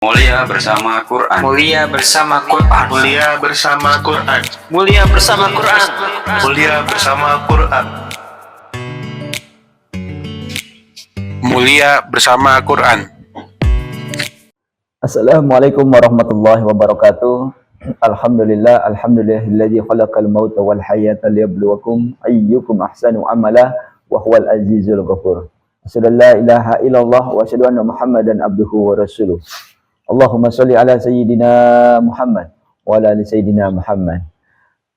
Mulia bersama Quran. Mulia bersama Quran. Mulia bersama Quran. Mulia bersama Quran. Mulia bersama Quran. Mulia bersama Quran. Assalamualaikum warahmatullahi wabarakatuh. Alhamdulillahilladzi khalaqal mauta wal hayata liyabluwakum ayyukum ahsanu amala wa huwal azizul ghafur. Asyhadu an la ilaha illallah wa asyhadu anna Muhammadan abduhu wa rasuluh. Allahumma sholli ala sayyidina Muhammad wa ala ali sayyidina Muhammad.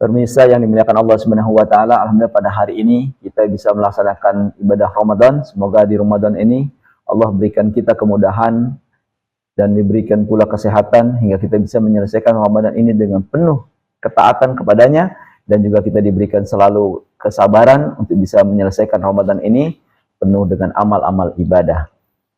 Pemirsa yang dimuliakan Allah Subhanahu wa taala, alhamdulillah pada hari ini kita bisa melaksanakan ibadah Ramadan. Semoga di Ramadan ini Allah berikan kita kemudahan dan diberikan pula kesehatan hingga kita bisa menyelesaikan Ramadan ini dengan penuh ketaatan kepadanya, dan juga kita diberikan selalu kesabaran untuk bisa menyelesaikan Ramadan ini penuh dengan amal-amal ibadah.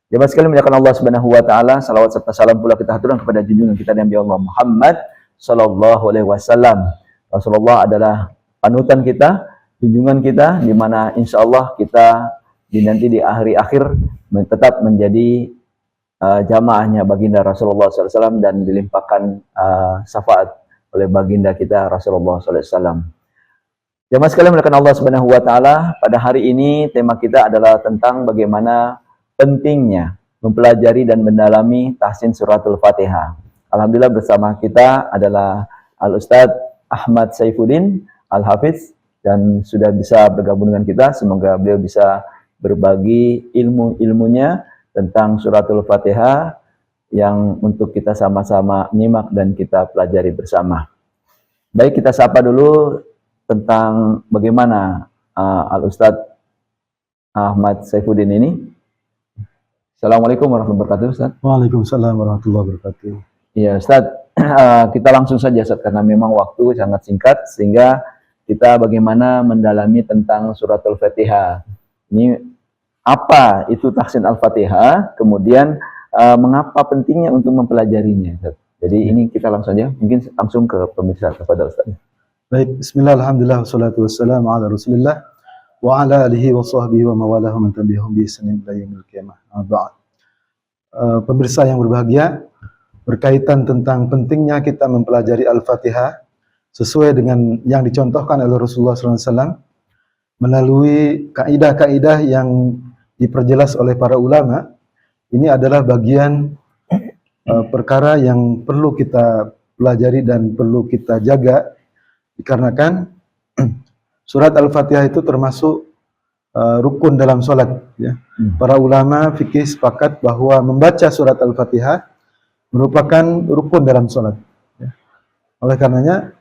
Jemaah sekalian muliakan Allah Subhanahu wa taala, salawat serta salam pula kita haturkan kepada junjungan kita Nabi Allah Muhammad sallallahu alaihi wasallam. Rasulullah adalah panutan kita, junjungan kita, di mana insyaallah kita nanti di akhir tetap menjadi jamaahnya baginda Rasulullah SAW dan dilimpahkan syafaat oleh baginda kita Rasulullah SAW. Jemaah sekalian muliakan Allah Subhanahu wa taala, pada hari ini tema kita adalah tentang bagaimana pentingnya mempelajari dan mendalami tahsin suratul Fatihah. Alhamdulillah bersama kita adalah Al-Ustadz Ahmad Saifuddin Al-Hafiz, dan sudah bisa bergabung dengan kita. Semoga beliau bisa berbagi ilmu-ilmunya tentang suratul Fatihah yang untuk kita sama-sama nyimak dan kita pelajari bersama. Baik, kita sapa dulu tentang bagaimana Al-Ustadz Ahmad Saifuddin ini. Assalamualaikum warahmatullahi wabarakatuh, Ustaz. Waalaikumsalam warahmatullahi wabarakatuh. Iya, Ustaz. Kita langsung saja, Ustaz, karena memang waktu sangat singkat, sehingga kita bagaimana mendalami tentang suratul Fatihah. Ini apa itu tahsin al-Fatihah, kemudian mengapa pentingnya untuk mempelajarinya, Ustaz. Jadi ini kita langsung saja, mungkin langsung ke pemirsa, kepada Ustaz. Baik, bismillah, alhamdulillah, wassalatu wassalamu ala rasulillah wa ala alihi wa sahbihi wa mawalahu man tabi'ahum bi ihsanin ila yaumil qiyamah. Pemirsa yang berbahagia, berkaitan tentang pentingnya kita mempelajari Al-Fatihah sesuai dengan yang dicontohkan oleh Rasulullah SAW melalui kaidah-kaidah yang diperjelas oleh para ulama. Ini adalah bagian perkara yang perlu kita pelajari dan perlu kita jaga, dikarenakan surat Al-Fatihah itu termasuk rukun dalam sholat. Ya. Para ulama fikih sepakat bahwa membaca surat Al-Fatihah merupakan rukun dalam sholat. Ya. Oleh karenanya,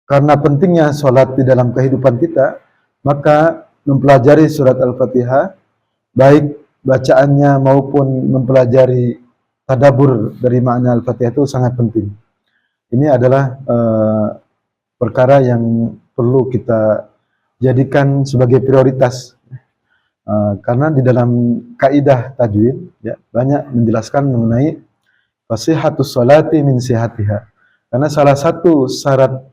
karena pentingnya sholat di dalam kehidupan kita, maka mempelajari surat Al-Fatihah, baik bacaannya maupun mempelajari tadabbur dari makna Al-Fatihah itu sangat penting. Ini adalah perkara yang perlu kita jadikan sebagai prioritas, karena di dalam kaidah tajwid ya, banyak menjelaskan mengenai fasihatus sholati min sihatiha, karena salah satu syarat,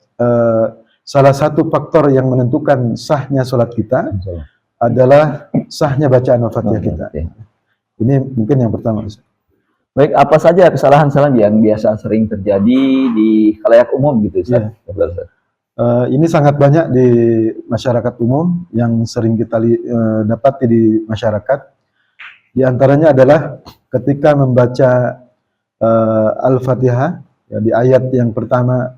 salah satu faktor yang menentukan sahnya sholat kita adalah sahnya bacaan Al-Fatihah kita. Ini mungkin yang pertama. Baik, apa saja kesalahan-kesalahan yang biasa sering terjadi di khalayak umum gitu, Ustaz? Ya. Ini sangat banyak di masyarakat umum yang sering kita dapati di masyarakat. Di antaranya adalah ketika membaca Al-Fatihah ya, di ayat yang pertama,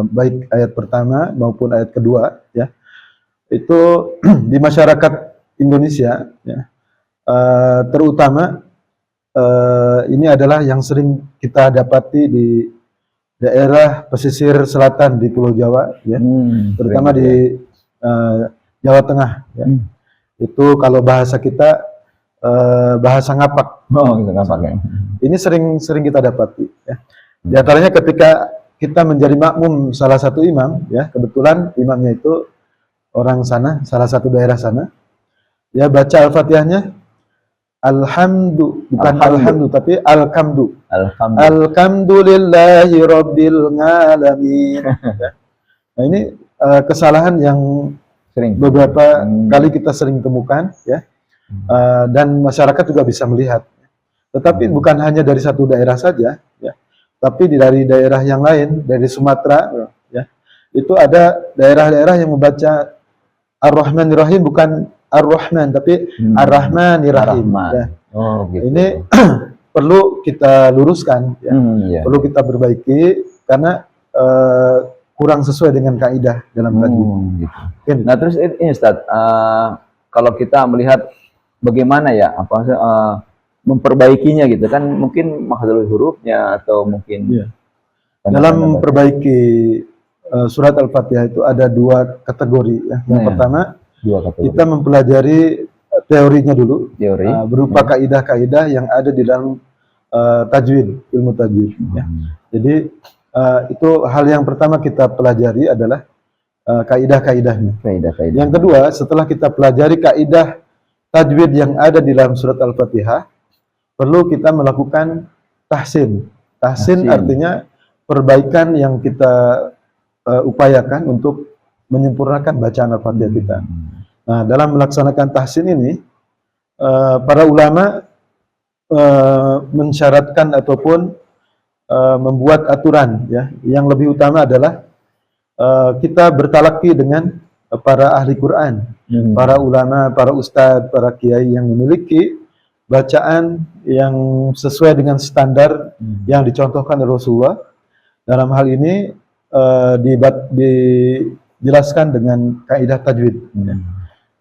baik ayat pertama maupun ayat kedua, ya, itu di masyarakat Indonesia, ya, terutama ini adalah yang sering kita dapati di daerah pesisir selatan di Pulau Jawa, ya, terutama di Jawa Tengah. Ya. Itu kalau bahasa kita bahasa ngapak. Oh, gitu, ngapak ya. Ini sering kita dapati. Ya. Di antaranya ketika kita menjadi makmum salah satu imam, ya, kebetulan imamnya itu orang sana, salah satu daerah sana, ya, baca Al-Fatihahnya bukan alhamdu tapi alhamdu. Alhamdulillahi rabbil alamin. Nah, ini kesalahan yang beberapa kali kita sering temukan, ya. Dan masyarakat juga bisa melihat. Tetapi bukan hanya dari satu daerah saja, ya. Tapi dari daerah yang lain, dari Sumatera, ya. Itu ada daerah-daerah yang membaca Ar-Rahmanir-Rahim, bukan Ar-Rahman, tapi Ar-Rahmanir-Rahim. Ar-Rahman. Ya. Oh, gitu. Ini perlu kita luruskan, ya. Iya. Perlu kita perbaiki karena kurang sesuai dengan kaidah dalam tajwid. Gitu. Mungkin. Nah, terus ini Ustaz, kalau kita melihat bagaimana ya, memperbaikinya gitu kan, mungkin makhraj hurufnya atau mungkin Iya. Dalam memperbaiki surat Al-Fatihah itu ada dua kategori, ya. Yang pertama, dua kategori. kita mempelajari teorinya dulu, Teori. berupa kaidah-kaidah yang ada di dalam tajwid, ilmu tajwid, ya. Jadi itu hal yang pertama kita pelajari adalah kaidah-kaidahnya. Kaidah-kaidah. Yang kedua, setelah kita pelajari kaidah tajwid yang ada di dalam surat Al-Fatihah, perlu kita melakukan tahsin. Tahsin artinya perbaikan yang kita upayakan untuk menyempurnakan bacaan Al-Fatihah kita. Nah, dalam melaksanakan tahsin ini, para ulama mensyaratkan ataupun membuat aturan, ya. Yang lebih utama adalah kita bertalaki dengan para ahli Quran, para ulama, para ustadz, para kiai yang memiliki bacaan yang sesuai dengan standar yang dicontohkan oleh Rasulullah. Dalam hal ini dijelaskan dengan kaidah tajwid.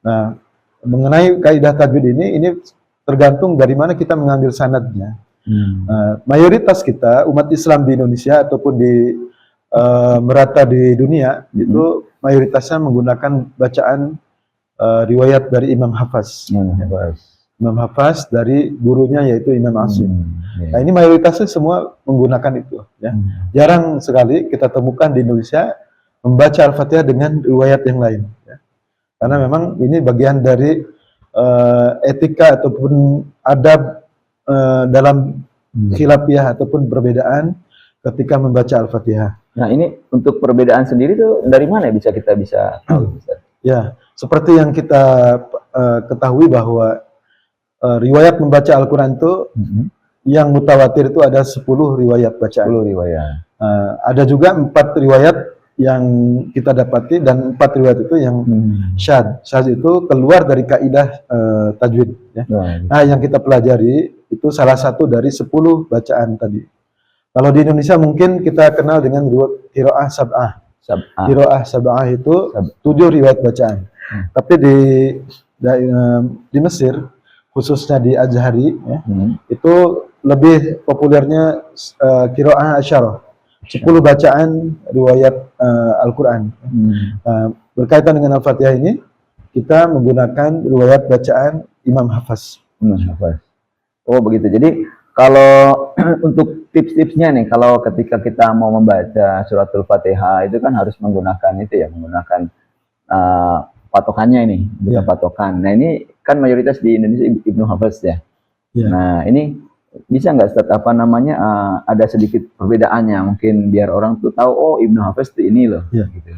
Nah, mengenai kaidah tajwid ini tergantung dari mana kita mengambil sanadnya. Mayoritas kita umat Islam di Indonesia ataupun di merata di dunia itu mayoritasnya menggunakan bacaan riwayat dari Imam Hafaz. Imam Hafaz dari gurunya yaitu Imam Asim. Nah, ini mayoritasnya semua menggunakan itu, ya. Jarang sekali kita temukan di Indonesia membaca Al-Fatihah dengan riwayat yang lain, ya. Karena memang ini bagian dari etika ataupun adab dalam khilafiyah ataupun perbedaan ketika membaca Al-Fatihah. Nah, ini untuk perbedaan sendiri tuh dari mana kita bisa tahu, Ustaz? Ya, seperti yang kita ketahui bahwa riwayat membaca Al-Quran itu yang mutawatir itu ada 10 riwayat bacaan. 10 riwayat. Ada juga 4 riwayat yang kita dapati dan 4 riwayat itu yang syadz. Syadz itu keluar dari kaidah tajwid, ya. Nah, yang kita pelajari itu salah satu dari 10 bacaan tadi. Kalau di Indonesia mungkin kita kenal dengan qiraah sab'ah. Qiraah sab'ah itu 7 riwayat bacaan. Tapi di Mesir, khususnya di Azhari, ya, itu lebih populernya qiraah asyarah. 10 bacaan riwayat Al-Quran. Berkaitan dengan Al-Fatihah ini, kita menggunakan riwayat bacaan Imam Hafaz. Oh, begitu. Jadi kalau untuk tips-tipsnya nih, kalau ketika kita mau membaca suratul Fatihah itu kan harus menggunakan menggunakan patokannya ini, bukan patokan. Nah, ini kan mayoritas di Indonesia Ibnu Hafaz, ya. Nah, ini bisa nggak Ustaz, ada sedikit perbedaannya, mungkin biar orang tuh tahu, oh Ibnu Hafaz itu ini loh. Gitu.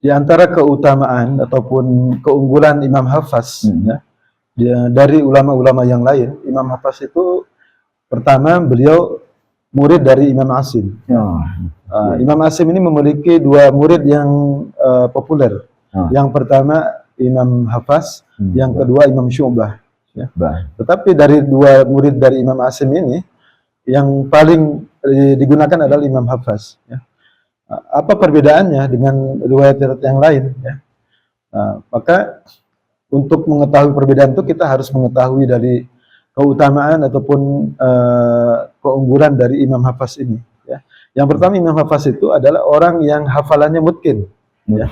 Di antara keutamaan ataupun keunggulan Imam Hafaz, ya, dari ulama-ulama yang lain, Imam Hafaz itu pertama beliau murid dari Imam Asim. Imam Asim ini memiliki 2 murid yang populer. Yang pertama Imam Hafaz, yang kedua Imam Syu'bah. Ya. Tetapi dari 2 murid dari Imam Asim ini, yang paling digunakan adalah Imam Hafaz. Ya. Apa perbedaannya dengan riwayat yang lain? Ya. Maka untuk mengetahui perbedaan itu kita harus mengetahui dari keutamaan ataupun keunggulan dari Imam Hafaz ini. Ya. Yang pertama, Imam Hafaz itu adalah orang yang hafalannya mutqin. Ya.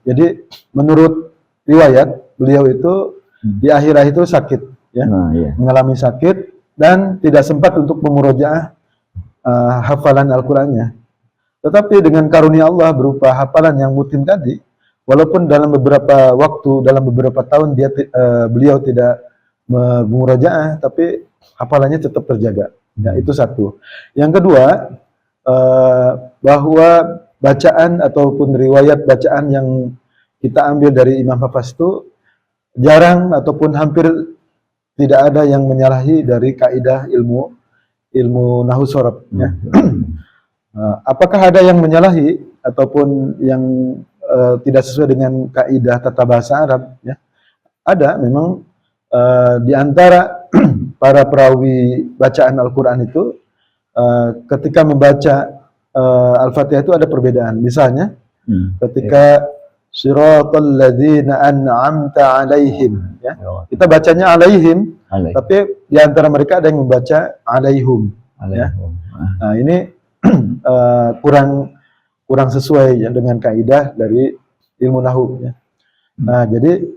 Jadi menurut riwayat beliau itu di akhir-akhir itu sakit, ya. Mengalami sakit dan tidak sempat untuk memurojaah hafalan Al-Qur'annya. Tetapi dengan karunia Allah berupa hafalan yang mutqin tadi, walaupun dalam beberapa waktu, dalam beberapa tahun beliau tidak memurojaah, tapi hafalannya tetap terjaga. Ya, itu satu. Yang kedua, bahwa bacaan ataupun riwayat bacaan yang kita ambil dari Imam Hafaz itu jarang ataupun hampir tidak ada yang menyalahi dari kaidah ilmu nahwu shorof. Ya. Apakah ada yang menyalahi ataupun yang tidak sesuai dengan kaidah tata bahasa Arab? Ya. Ada, memang di antara para perawi bacaan Al-Quran itu ketika membaca Al-Fatihah itu ada perbedaan. Misalnya ketika siratal ladzina an'amta alaihim, ya. Kita bacanya alaihim, tapi di antara mereka ada yang membaca alaihum. Ya. Nah, ini kurang sesuai ya dengan kaidah dari ilmu nahwu. Ya. Nah, jadi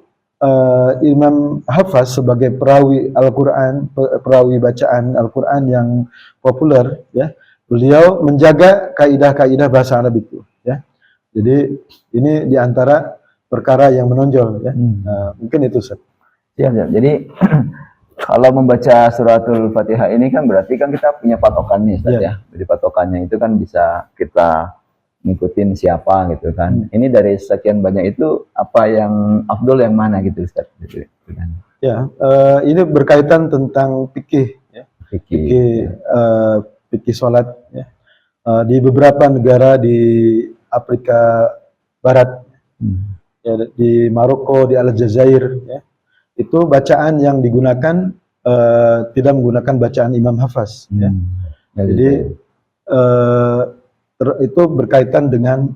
Imam Hafaz sebagai perawi Al-Quran, perawi bacaan Al-Quran yang populer, ya, beliau menjaga kaidah-kaidah bahasa Arab itu. Ya. Jadi ini diantara perkara yang menonjol. Ya. Mungkin itu, Ustaz. Ya, jadi kalau membaca suratul Fatihah ini kan berarti kan kita punya patokan nih, Ustaz, ya. Jadi patokannya itu kan bisa kita ngikutin siapa gitu kan. Ini dari sekian banyak itu apa yang afdol yang mana gitu, Ustaz? Gitu kan. Ya, ini berkaitan tentang fikih, ya. Fikih sholat, ya. Di beberapa negara di Afrika Barat, ya, di Maroko, di Aljazair, ya, itu bacaan yang digunakan tidak menggunakan bacaan Imam Hafaz. Ya. Jadi itu berkaitan dengan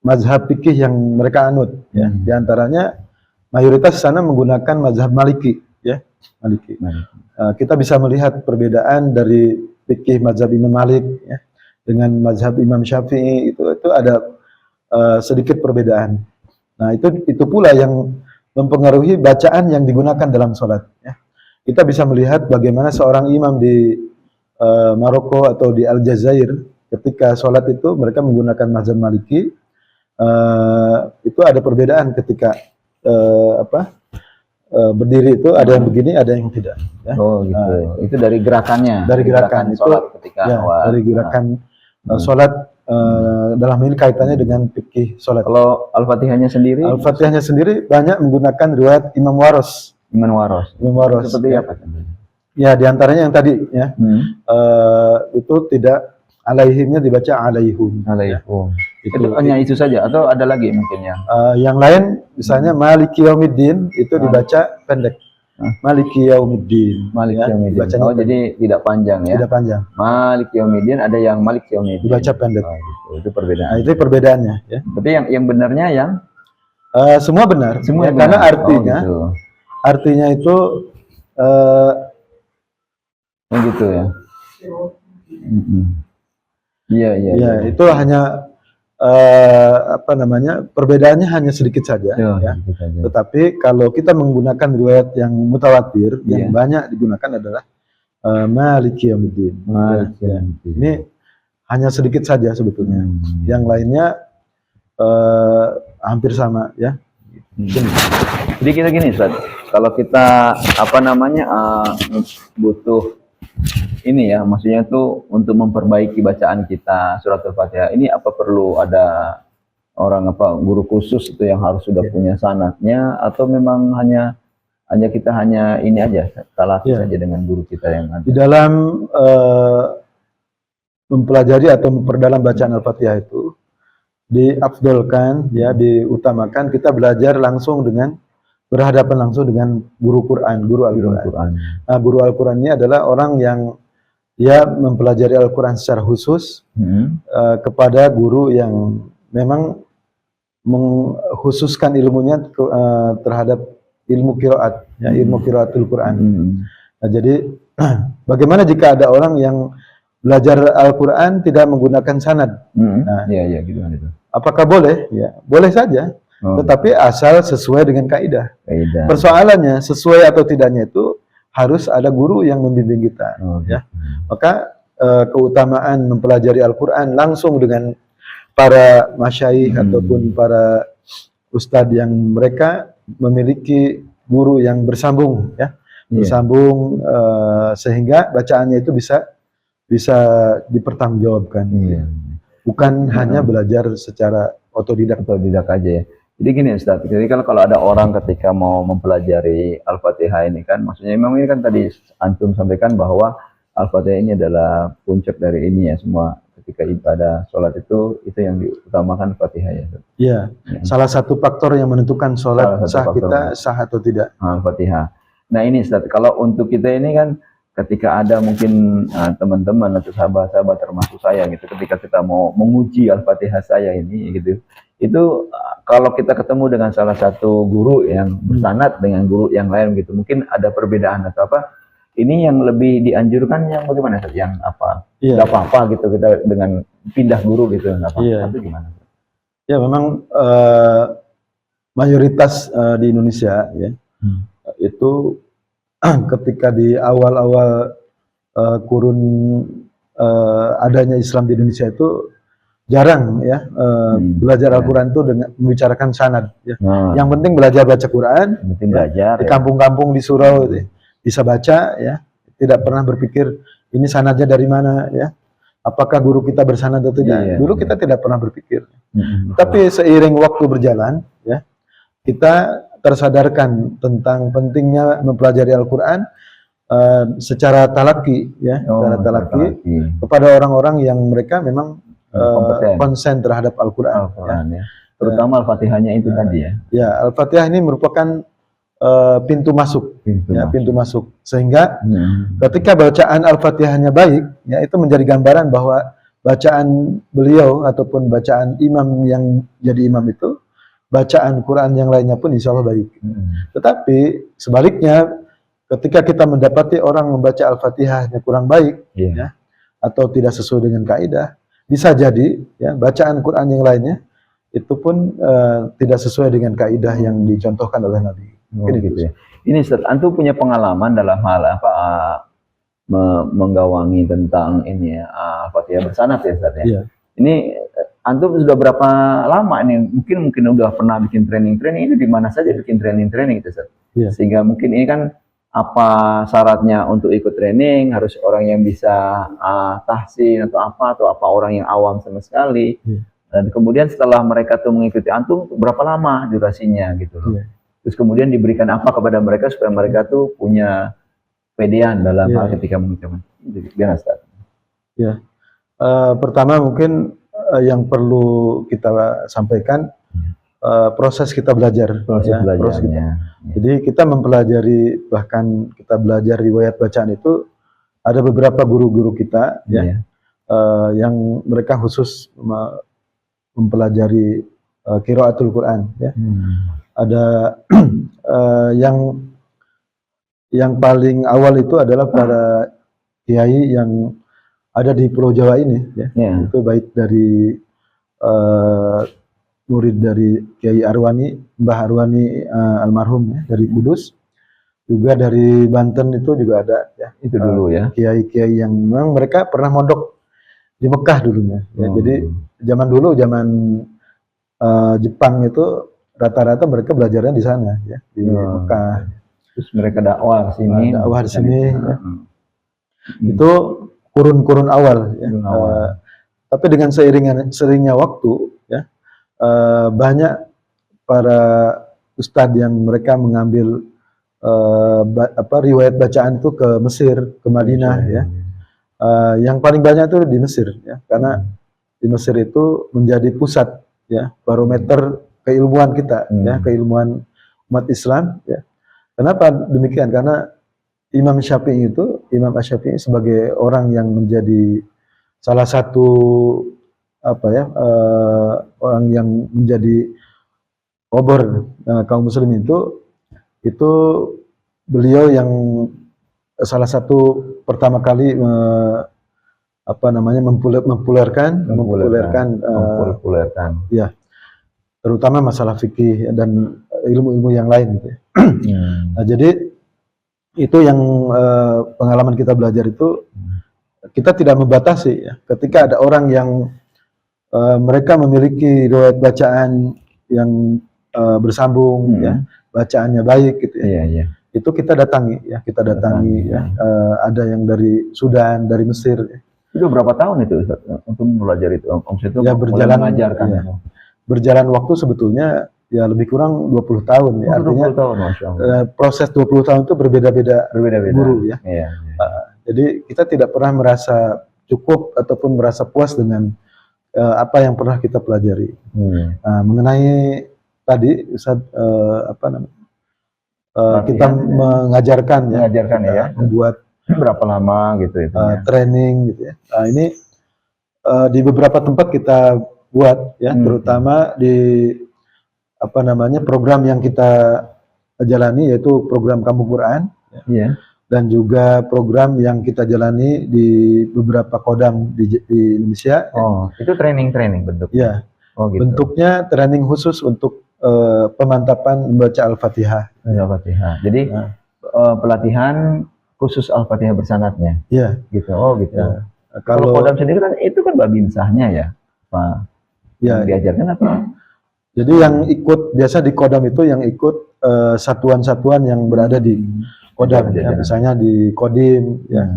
mazhab fikih yang mereka anut. Ya. Di antaranya mayoritas sana menggunakan mazhab Maliki. Ya. Maliki. Kita bisa melihat perbedaan dari fikih mazhab Imam Malik, ya, dengan mazhab Imam Syafi'i, itu ada sedikit perbedaan. Nah, itu pula yang mempengaruhi bacaan yang digunakan dalam sholat. Ya. Kita bisa melihat bagaimana seorang imam di Maroko atau di Aljazair ketika sholat itu mereka menggunakan mazhab Maliki. Itu ada perbedaan ketika berdiri itu ada yang begini, ada yang tidak. Ya. Oh gitu. Itu dari gerakannya. Dari gerakan itu, sholat ketika ya, dari gerakan sholat. Dalam ini kaitannya dengan fikih sholat. Kalau Al-Fatihahnya sendiri? Al-Fatihahnya sendiri banyak menggunakan riwayat Imam Waros. Imam Waros. Seperti Ya. apa? Ya, diantaranya yang tadi, ya, itu tidak alaihimnya dibaca alaihum. Alaihum. Itu hanya itu saja atau ada lagi mungkin ya? Yang lain, misalnya Maliki Yaumiddin itu dibaca pendek. Maliki Yaumiddin. Maliki ya, Yaumiddin. dibacanya Oh, jadi tidak panjang ya? tidak panjang. Maliki Yaumiddin, ada yang Maliki Yaumiddin. Dibaca pendek. Oh, gitu. Itu perbedaan. Nah, itu perbedaannya. Ya. Tapi yang benarnya yang? Semua benar. Semua ya, benar. karena artinya, gitu. artinya itu gitu ya. Iya. ya, itu hanya perbedaannya hanya sedikit saja, ya. Sedikit saja. Tetapi kalau kita menggunakan riwayat yang mutawatir, yang banyak digunakan adalah Maliki Yaumiddin. Ya. Ini hanya sedikit saja sebetulnya. Yang lainnya hampir sama, ya. Jadi kita gini, Ustaz, kalau kita butuh ini ya, maksudnya tuh untuk memperbaiki bacaan kita surat Al-Fatihah ini, apa perlu ada orang guru khusus itu yang harus sudah punya sanadnya, atau memang hanya kita ini aja talaki saja dengan guru kita yang ada? Di dalam mempelajari atau memperdalam bacaan Al-Fatihah itu diafdolkan, ya, diutamakan kita belajar langsung berhadapan langsung dengan guru Quran, guru Al-Quran. Nah, guru Al-Quran ini adalah orang yang dia mempelajari Al-Quran secara khusus kepada guru yang memang mengkhususkan ilmunya terhadap ilmu qiraat, ya, ilmu qiraatul Quran. Nah, jadi bagaimana jika ada orang yang belajar Al-Quran tidak menggunakan sanad? Nah, gimana itu? Apakah boleh? Ya, boleh saja. Tetapi asal sesuai dengan kaidah. Persoalannya sesuai atau tidaknya itu harus ada guru yang membimbing kita. Ya. Maka keutamaan mempelajari Al-Quran langsung dengan para masyayikh ataupun para ustadz yang mereka memiliki guru yang bersambung, ya, bersambung sehingga bacaannya itu bisa dipertanggungjawabkan. Bukan hanya belajar secara otodidak aja ya. Jadi gini Ustaz, jadi kalau ada orang ketika mau mempelajari Al-Fatihah ini kan, maksudnya memang ini kan tadi Antum sampaikan bahwa Al-Fatihah ini adalah puncak dari ini ya, semua ketika ibadah sholat itu yang diutamakan Fatihah ya Ustaz. Iya, Ya. salah satu faktor yang menentukan sholat Salah satu sah faktor. kita sah atau tidak. Al-Fatihah. Nah ini Ustaz, kalau untuk kita ini kan ketika ada mungkin teman-teman atau sahabat-sahabat termasuk saya gitu, ketika kita mau menguji Al-Fatihah saya ini gitu, itu kalau kita ketemu dengan salah satu guru yang bersanad dengan guru yang lain gitu, mungkin ada perbedaan atau apa, ini yang lebih dianjurkan yang bagaimana Ustaz? Yang apa? Iya. Nggak apa-apa gitu kita dengan pindah guru gitu, nggak apa-apa. Iya. Itu gimana? Ya memang mayoritas di Indonesia ya itu ketika di awal-awal kurun adanya Islam di Indonesia itu jarang ya belajar Al-Quran itu dengan membicarakan sanad ya. Nah, Yang penting belajar baca Quran penting belajar di ya. kampung-kampung di surau itu, bisa baca ya, tidak pernah berpikir ini sanadnya dari mana ya, apakah guru kita bersanad atau tidak. Iya, Dulu iya. kita tidak pernah berpikir. Mm-mm. Tapi seiring waktu berjalan, ya, kita tersadarkan tentang pentingnya mempelajari Al-Quran secara talaki, ya, secara talaki kepada orang-orang yang mereka memang kompeten. konsen terhadap Al-Quran. Al-Quran ya. Terutama Al-Fatihahnya itu tadi ya. Ya, Al-Fatihah ini merupakan pintu masuk, pintu masuk. Sehingga ketika bacaan Al-Fatihahnya baik, ya, itu menjadi gambaran bahwa bacaan beliau ataupun bacaan imam yang jadi imam itu, bacaan Quran yang lainnya pun insya Allah baik. Tetapi sebaliknya, ketika kita mendapati orang membaca Al-Fatihahnya kurang baik, ya, atau tidak sesuai dengan kaidah, bisa jadi ya bacaan Quran yang lainnya itu pun tidak sesuai dengan kaidah yang dicontohkan oleh Nabi. Gitu ya. Ini Ustaz, Antum punya pengalaman dalam hal apa menggawangi tentang ini ya, Fatihah bersanad ya Ustaz ya. Iya. Ini Antum sudah berapa lama nih? Mungkin udah pernah bikin training itu di mana saja bikin training itu Ustaz. Iya. Sehingga mungkin ini kan apa syaratnya untuk ikut training, harus orang yang bisa tahsin atau apa orang yang awam sama sekali. Iya. Dan kemudian setelah mereka tuh mengikuti Antum, berapa lama durasinya gitu loh. Iya. Terus kemudian diberikan apa kepada mereka supaya mereka tuh punya pedean dalam hal ketika mengucapkan. Gimana Ustaz? Ya. Pertama mungkin yang perlu kita sampaikan proses kita belajar. Proses belajarnya. Proses kita. Jadi kita mempelajari, bahkan kita belajar riwayat bacaan itu ada beberapa guru-guru kita ya, yang mereka khusus mempelajari qiraatul Quran ya. Ada yang paling awal itu adalah para kiai yang ada di Pulau Jawa ini ya. Itu baik dari murid dari Kiai Arwani, Mbah Arwani almarhum ya, dari Kudus, juga dari Banten itu juga ada ya. Itu dulu ya. Kiai-kiai yang memang mereka pernah mondok di Mekah dulunya ya. Jadi zaman dulu, zaman Jepang itu rata-rata mereka belajarnya di sana ya, di Mekah. Terus mereka dakwah di sini. Dakwah di sini ya. Itu kurun-kurun awal ya. Tapi dengan seringnya waktu ya, banyak para ustadz yang mereka mengambil riwayat bacaan itu ke Mesir, ke Madinah ya. Yang paling banyak itu di Mesir ya, karena di Mesir itu menjadi pusat ya, barometer keilmuan kita ya, keilmuan umat Islam ya. Kenapa demikian? Karena Imam Syafi'i itu, Imam Asy-Syafi'i sebagai orang yang menjadi salah satu orang yang menjadi obor kaum muslim itu beliau yang salah satu pertama kali mempopulerkan ya, terutama masalah fikih dan ilmu-ilmu yang lain gitu ya. Nah, jadi itu yang pengalaman kita belajar itu, kita tidak membatasi ya. Ketika ada orang yang mereka memiliki riwayat bacaan yang bersambung ya, bacaannya baik gitu ya. Itu kita datangi ya, ada yang dari Sudan, dari Mesir ya. Itu berapa tahun itu Ustaz untuk belajar itu? Om itu ya, berjalan mengajarkan ya. Berjalan waktu sebetulnya ya lebih kurang 20 tahun ya. Artinya 20 tahun, Masya Allah. proses 20 tahun itu berbeda-beda Berbeda-beda. guru ya. Iya. Jadi kita tidak pernah merasa cukup ataupun merasa puas dengan apa yang pernah kita pelajari. Mengenai tadi Ustaz kita mengajarkan ya, Mengajarkan ya. membuat Berapa lama gitu itu ya. training gitu ya. Nah, ini di beberapa tempat kita buat ya, terutama di program yang kita jalani, yaitu program Kampung Quran ya. Iya. Dan juga program yang kita jalani di beberapa kodam di Indonesia. Oh, itu training bentuk. Ya. Oh, gitu. Bentuknya training khusus untuk pemantapan membaca Al-Fatihah. Al-Fatihah. Jadi pelatihan khusus Al-Fatihah bersanadnya. Iya. Gitu. Oh, gitu. Ya. Kalau kodam sendiri kan itu kan babinsahnya ya, Pak. Ya. Diajarkan apa? Jadi yang ikut biasa di kodam itu yang ikut satuan-satuan yang berada di kodam ya, misalnya di Kodim ya,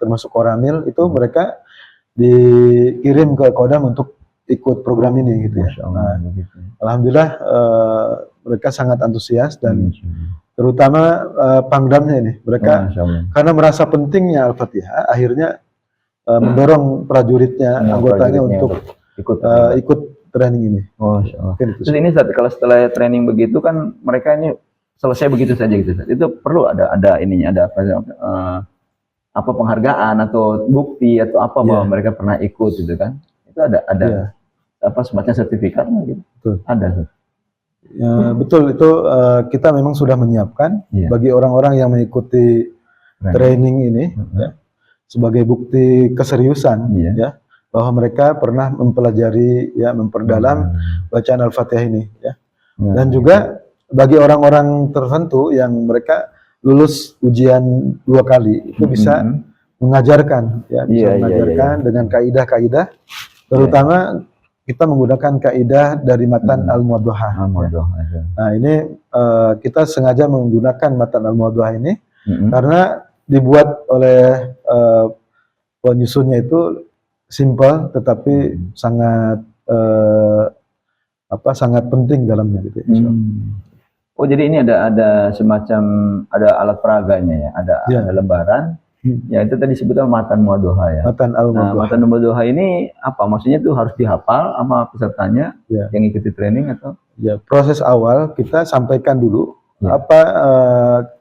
termasuk Koramil itu mereka dikirim ke kodam untuk ikut program ini gitu ya. Nah, alhamdulillah mereka sangat antusias dan terutama pangdamnya ini mereka karena merasa pentingnya Al-Fatihah akhirnya mendorong prajuritnya, anggotanya untuk ikut training ini. Terus ini kalau setelah training begitu kan mereka ini selesai begitu saja gitu. Itu perlu ada ininya, ada apa penghargaan atau bukti atau apa bahwa mereka pernah ikut gitu kan? Itu ada apa semacam sertifikat gitu? Betul. Ada. Ya, betul itu kita memang sudah menyiapkan bagi orang-orang yang mengikuti training ini ya, sebagai bukti keseriusan ya bahwa mereka pernah mempelajari ya memperdalam bacaan Al-Fatihah ini ya. Dan juga bagi orang-orang tertentu yang mereka lulus ujian 2 kali itu bisa mengajarkan ya, bisa mengajarkan dengan kaidah-kaidah, terutama kita menggunakan kaidah dari matan Al-Muwaddohah. Nah, ini kita sengaja menggunakan matan Al-Muwaddohah ini karena dibuat oleh penyusunnya itu simple tetapi sangat sangat penting dalamnya gitu. Oh, jadi ini ada semacam alat peraganya ya, ada lembaran. Ya itu tadi sebutnya matan muwaddohah ya. Matan Al-Muwaddohah. Nah, matan Muwaddohah ini apa? Maksudnya tuh harus dihafal sama pesertanya yang ikuti training atau? Ya, proses awal kita sampaikan dulu apa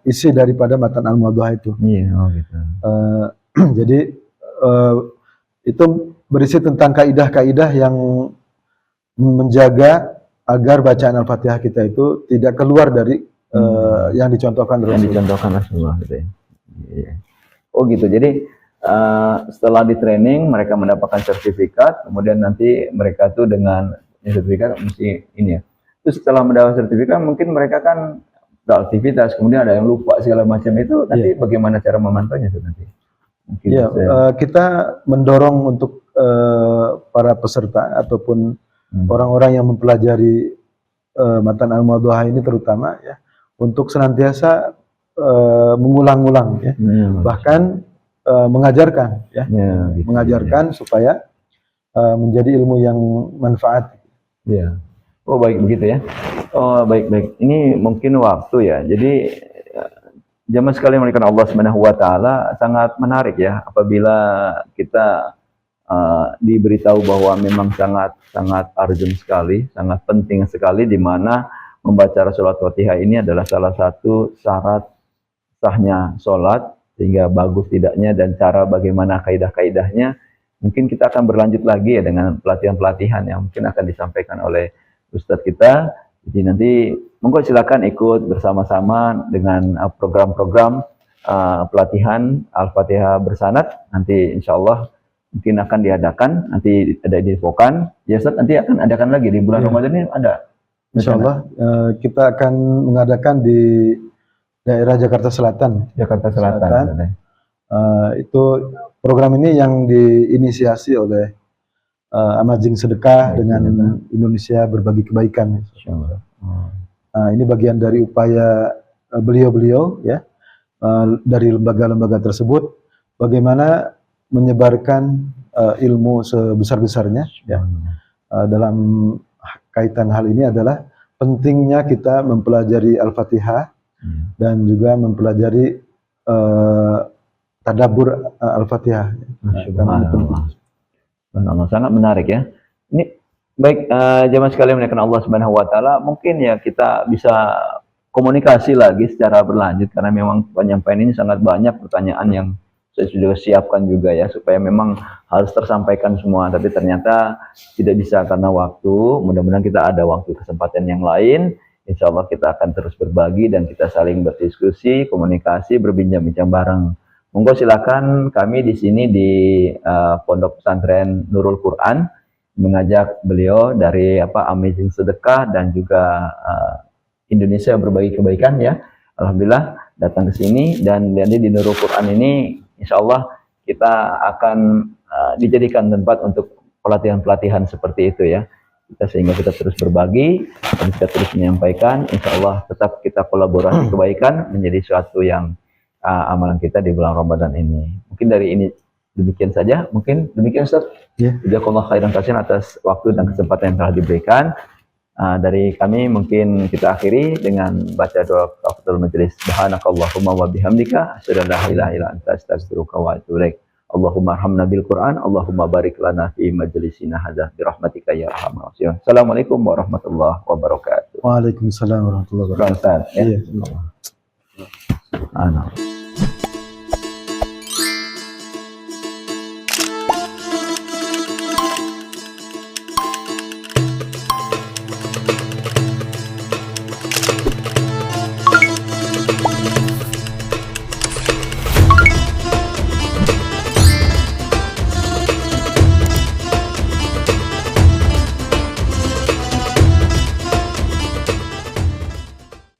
isi daripada matan Al-Muwaddohah itu. Iya, gitu. Jadi itu berisi tentang kaidah-kaidah yang menjaga agar bacaan Al-Fatihah kita itu tidak keluar dari yang dicontohkan Rasulullah. Gitu ya. Iya. Oh gitu. Jadi setelah di training mereka mendapatkan sertifikat, kemudian nanti mereka tuh dengan sertifikat mesti ini ya. Terus setelah mendapat sertifikat mungkin mereka kan beraktivitas, kemudian ada yang lupa segala macam itu. Nanti bagaimana cara memantaunya tuh nanti? Iya, kita mendorong untuk para peserta ataupun orang-orang yang mempelajari matan Al-Muwaddohah ini terutama ya untuk senantiasa mengulang-ulang ya, bahkan mengajarkan ya, gitu, mengajarkan supaya menjadi ilmu yang manfaat. Ya. Oh baik begitu ya. Oh baik. Ini mungkin waktu ya. Jadi zaman sekali melihat Allah Subhanahu wa taala sangat menarik ya apabila kita diberitahu bahwa memang sangat urgent sekali, sangat penting sekali di mana membaca Surat Al-Fatihah ini adalah salah satu syarat sahnya sholat, sehingga bagus tidaknya dan cara bagaimana kaidah-kaidahnya. Mungkin kita akan berlanjut lagi ya dengan pelatihan-pelatihan yang mungkin akan disampaikan oleh Ustadz kita. Jadi nanti monggo silakan ikut bersama-sama dengan program-program pelatihan Al-Fatihah bersanad. Nanti insya Allah mungkin akan diadakan, nanti ada diinfokan. Ya Ustadz, nanti akan adakan lagi di bulan Ramadan ini ada. Insya Allah kita akan mengadakan di daerah Jakarta Selatan. Itu program ini yang diinisiasi oleh Amazing Sedekah dengan Indonesia Berbagi Kebaikan. Ini bagian dari upaya beliau-beliau ya dari lembaga-lembaga tersebut bagaimana menyebarkan ilmu sebesar-besarnya ya. Dalam kaitan hal ini adalah pentingnya kita mempelajari Al-Fatihah dan juga mempelajari tadabbur Al-Fatihah. Karena ini penting. Subhanallah, sangat menarik ya. Ini baik jemaah sekalian menaikkan Allah Subhanahu wa taala, mungkin ya kita bisa komunikasi lagi secara berlanjut karena memang penyampaian ini sangat banyak pertanyaan yang saya sudah siapkan juga ya supaya memang harus tersampaikan semua, tapi ternyata tidak bisa karena waktu. Mudah-mudahan kita ada waktu kesempatan yang lain. Insya Allah kita akan terus berbagi dan kita saling berdiskusi, komunikasi, berbincang-bincang bareng. Monggo silakan, kami di sini di Pondok Pesantren Nurul Quran mengajak beliau dari Amazing Sedekah dan juga Indonesia Berbagi Kebaikan ya. Alhamdulillah datang ke sini dan di Nurul Quran ini insya Allah kita akan dijadikan tempat untuk pelatihan-pelatihan seperti itu ya. Sehingga kita terus berbagi dan kita terus menyampaikan, insya Allah tetap kita kolaborasi kebaikan menjadi suatu yang amalan kita di bulan Ramadan ini. Mungkin dari ini demikian saja. Mungkin demikian Ustaz. Ya. Jazakallahu khairan katsiran atas waktu dan kesempatan yang telah diberikan. Dari kami mungkin kita akhiri dengan baca doa kafaratul majelis. Subhanakallahumma wa bihamdika asyhadu an la ilaha illa anta astaghfiruka wa atubu ilaik. Allahumma arhamna bil Qur'an, Allahumma barik lana fi majlisina hadza bi rahmatika ya arhamar rahimin. Assalamualaikum warahmatullahi wabarakatuh. Waalaikumsalam warahmatullahi wabarakatuh. Ustaz, ya. Iya. Ana.